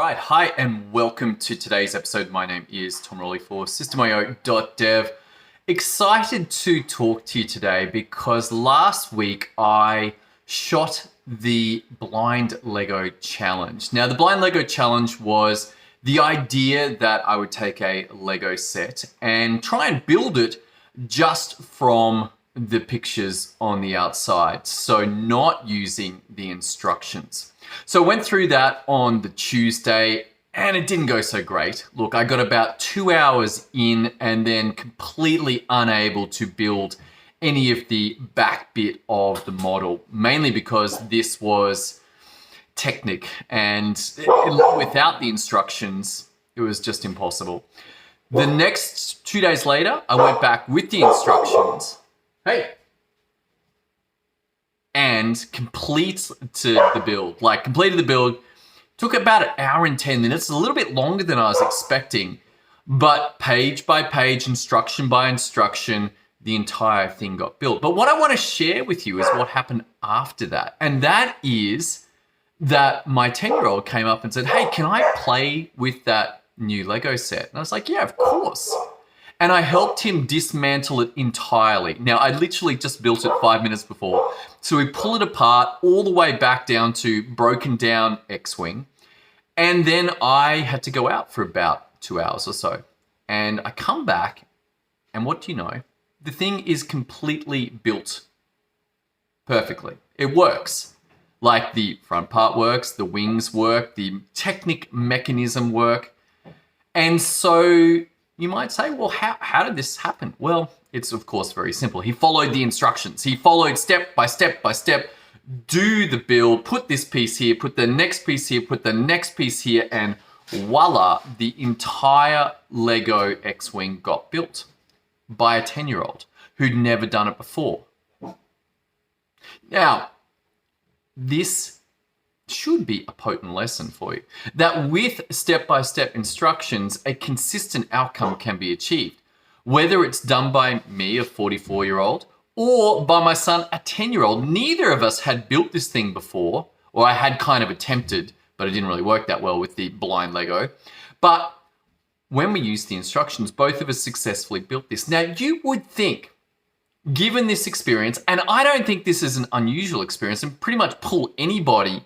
right, hi and welcome to today's episode. My name is Tom Rolley for System.io.dev. Excited to talk to you today because last week I shot the Blind Lego Challenge. Now the Blind Lego Challenge was the idea that I would take a Lego set and try and build it just from the pictures on the outside, so not using the instructions. So I went through that on the Tuesday and it didn't go so great. Look, I got about 2 hours in and then completely unable to build any of the back bit of the model, mainly because this was Technic and without the instructions, it was just impossible. The next 2 days later, I went back with the instructions. Hey! And completed the build. Completed the build. Took about an hour and 10 minutes, a little bit longer than I was expecting. But page by page, instruction by instruction, the entire thing got built. But what I want to share with you is what happened after that. And that is that my 10-year-old came up and said, hey, can I play with that new Lego set? And I was like, yeah, of course. And I helped him dismantle it entirely. Now, I literally just built it 5 minutes before. So we pull it apart all the way back down to broken down X-Wing. And then I had to go out for about 2 hours or so. And I come back, and what do you know? The thing is completely built perfectly. It works. Like the front part works, the wings work, the Technic mechanism work. And so you might say, well, how did this happen? Well, it's of course very simple. He followed the instructions. He followed step by step by step, do the build, put this piece here, put the next piece here, put the next piece here, and voila, the entire Lego X-Wing got built by a 10-year-old who'd never done it before. Now, this should be a potent lesson for you, that with step-by-step instructions, a consistent outcome can be achieved. Whether it's done by me, a 44-year-old, or by my son, a 10-year-old, neither of us had built this thing before, or I had kind of attempted, but it didn't really work that well with the blind Lego. But when we used the instructions, both of us successfully built this. Now, you would think, given this experience, and I don't think this is an unusual experience, and pretty much pull anybody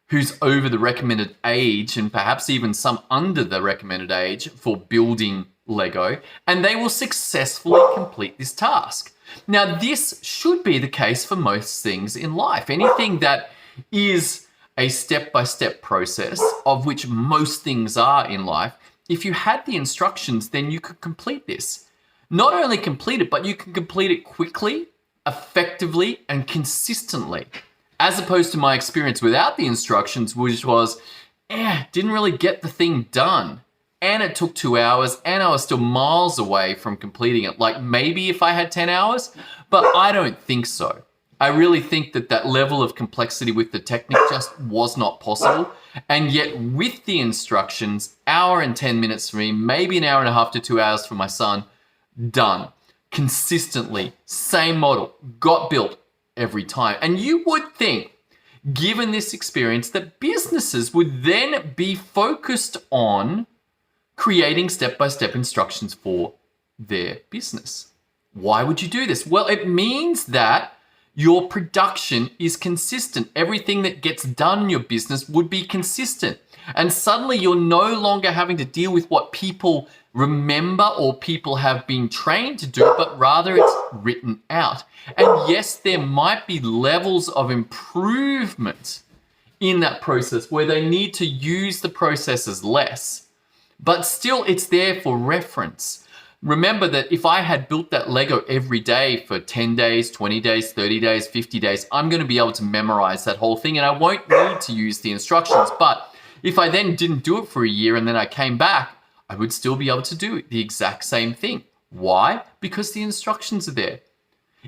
who's over the recommended age and perhaps even some under the recommended age for building Lego, and they will successfully complete this task. Now, this should be the case for most things in life. Anything that is a step-by-step process, of which most things are in life, if you had the instructions, then you could complete this. Not only complete it, but you can complete it quickly, effectively, and consistently. As opposed to my experience without the instructions, which was, didn't really get the thing done. And it took 2 hours and I was still miles away from completing it. Like maybe if I had 10 hours, but I don't think so. I really think that that level of complexity with the Technic just was not possible. And yet with the instructions, hour and 10 minutes for me, maybe an hour and a half to 2 hours for my son, done. Consistently, same model, got built every time. And you would think, given this experience, that businesses would then be focused on creating step-by-step instructions for their business. Why would you do this? Well, it means that your production is consistent. Everything that gets done in your business would be consistent. And suddenly you're no longer having to deal with what people remember or people have been trained to do, but rather it's written out. And yes, there might be levels of improvement in that process where they need to use the processes less, but still it's there for reference. Remember that if I had built that Lego every day for 10 days, 20 days, 30 days, 50 days, I'm going to be able to memorize that whole thing and I won't need to use the instructions. But if I then didn't do it for a year and then I came back, I would still be able to do the exact same thing. Why? Because the instructions are there.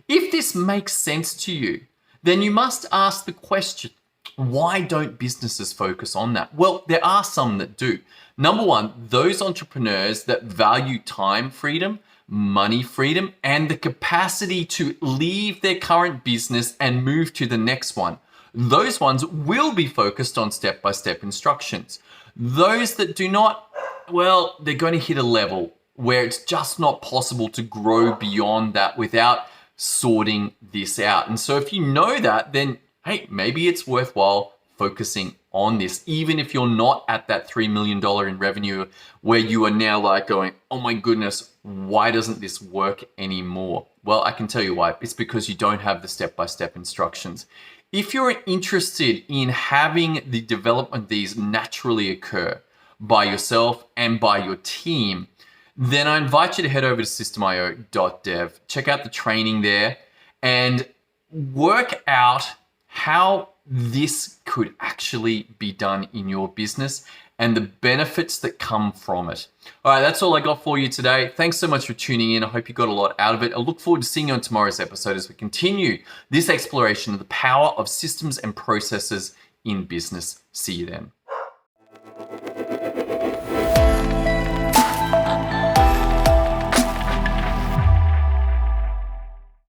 If this makes sense to you, then you must ask the question, why don't businesses focus on that? Well, there are some that do. Number one, those entrepreneurs that value time freedom, money freedom, and the capacity to leave their current business and move to the next one. Those ones will be focused on step-by-step instructions. Those that do not, well, they're going to hit a level where it's just not possible to grow beyond that without sorting this out. And so if you know that, then hey, maybe it's worthwhile focusing on this, even if you're not at that $3 million in revenue where you are now like going, oh my goodness, why doesn't this work anymore? Well, I can tell you why. It's because you don't have the step-by-step instructions. If you're interested in having the development of these naturally occur by yourself and by your team, then I invite you to head over to systemio.dev, check out the training there, and work out how this could actually be done in your business and the benefits that come from it. All right, that's all I got for you today. Thanks so much for tuning in. I hope you got a lot out of it. I look forward to seeing you on tomorrow's episode as we continue this exploration of the power of systems and processes in business. See you then.